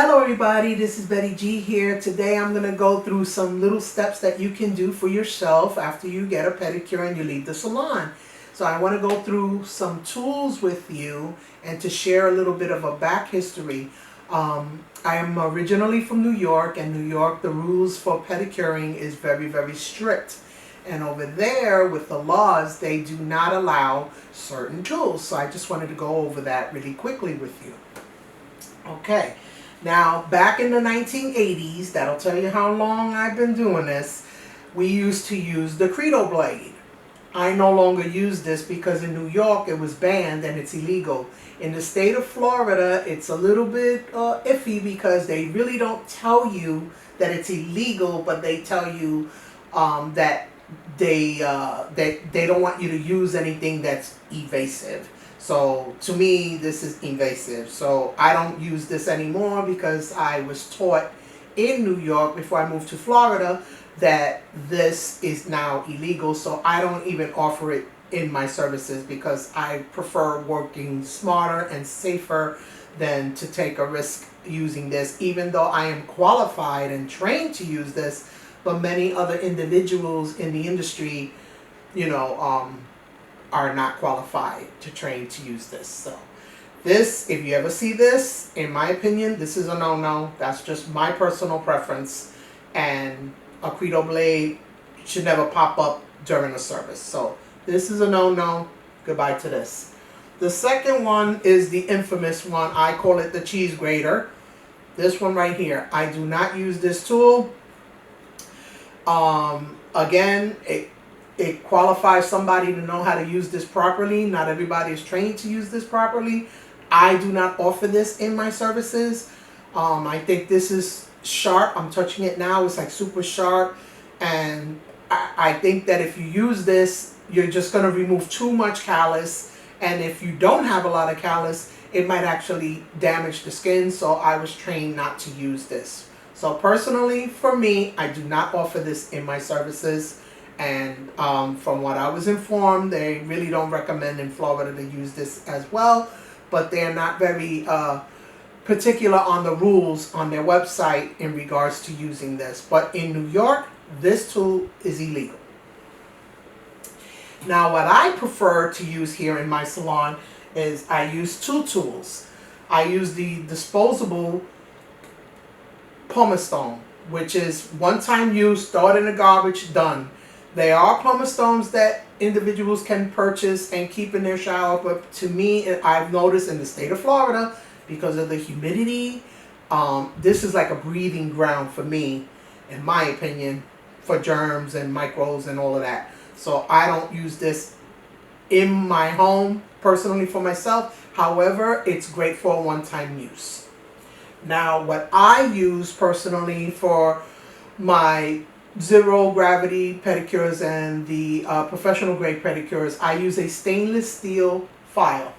Hello everybody, this is BettyG here. Today I'm going to go through some little steps that you can do for yourself after you get a pedicure and you leave the salon. So I want to go through some tools with you and to share a little bit of a back history. I am originally from New York, and New York, the rules for pedicuring is very strict. And over there with the laws, they do not allow certain tools. So I just wanted to go over that really quickly with you. Okay. Now, back in the 1980s, that'll tell you how long I've been doing this, we used to use the Credo blade. I no longer use this because in New York it was banned and it's illegal. In the state of Florida, it's a little bit iffy because they really don't tell you that it's illegal, but they tell you that they don't want you to use anything that's evasive. So to me, this is invasive. So I don't use this anymore because I was taught in New York before I moved to Florida that this is now illegal. So I don't even offer it in my services because I prefer working smarter and safer than to take a risk using this, even though I am qualified and trained to use this. But many other individuals in the industry, are not qualified to train to use this. So this, if you ever see this, in my opinion, this is a no-no. That's just my personal preference, and a Credo blade should never pop up during a service. So this is a no-no. Goodbye to this. The second one is the infamous one. I call it the cheese grater. This one right here. I do not use this tool. Again, it qualifies somebody to know how to use this properly. Not everybody is trained to use this properly. I do not offer this in my services. I think this is sharp. I'm touching it now. It's like super sharp. And I think that if you use this, you're just going to remove too much callus. And if you don't have a lot of callus, it might actually damage the skin. So I was trained not to use this. So personally, for me, I do not offer this in my services. And from what I was informed, they really don't recommend in Florida to use this as well. But they're not very particular on the rules on their website in regards to using this. But in New York, this tool is illegal. Now, what I prefer to use here in my salon is I use two tools. I use the disposable pumice stone, which is one-time use, throw it in the garbage, done. There are pumice stones that individuals can purchase and keep in their shower, but to me, I've noticed in the state of Florida, because of the humidity, this is like a breeding ground for me, in my opinion, for germs and microbes and all of that. So I don't use this in my home, personally for myself. However, it's great for a one-time use. Now, what I use personally for my zero gravity pedicures and the professional grade pedicures, I use a stainless steel file.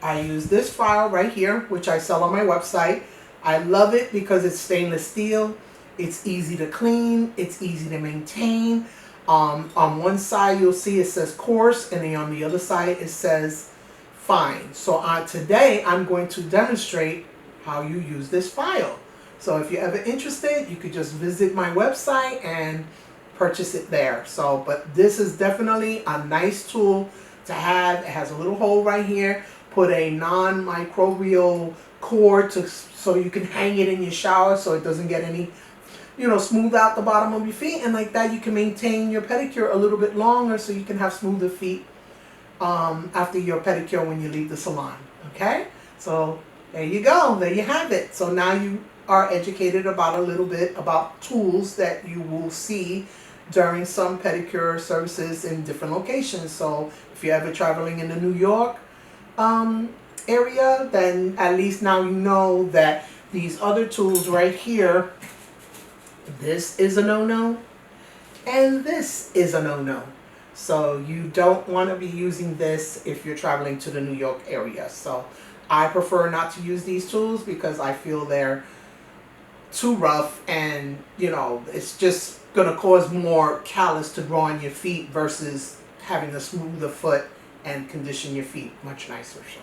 I use this file right here, which I sell on my website. I love it because it's stainless steel. It's easy to clean. It's easy to maintain. On one side, you'll see it says coarse, and then on the other side, it says fine. So today, I'm going to demonstrate how you use this file. So if you're ever interested, you could just visit my website and purchase it there. So, but this is definitely a nice tool to have. It has a little hole right here. Put a non-microbial cord so you can hang it in your shower so it doesn't get any, smooth out the bottom of your feet. And like that, you can maintain your pedicure a little bit longer so you can have smoother feet after your pedicure when you leave the salon. Okay? So there you go. There you have it. So now you are educated about a little bit about tools that you will see during some pedicure services in different locations. So if you're ever traveling in the New York area, then at least now you know that these other tools right here, this is a no-no and this is a no-no. So you don't want to be using this if you're traveling to the New York area. So I prefer not to use these tools because I feel they're too rough, and it's just going to cause more callus to grow on your feet versus having a smoother foot and condition your feet much nicer. So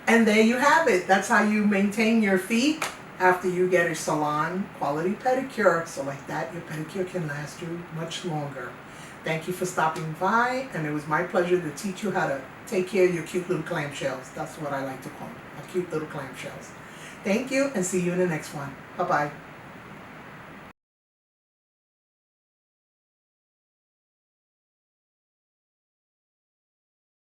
And there you have it. That's how you maintain your feet after you get a salon quality pedicure. So like that, your pedicure can last you much longer. Thank you for stopping by, and it was my pleasure to teach you how to take care of your cute little clamshells. That's what I like to call them, cute little clamshells. Thank you, and see you in the next one. Bye-bye.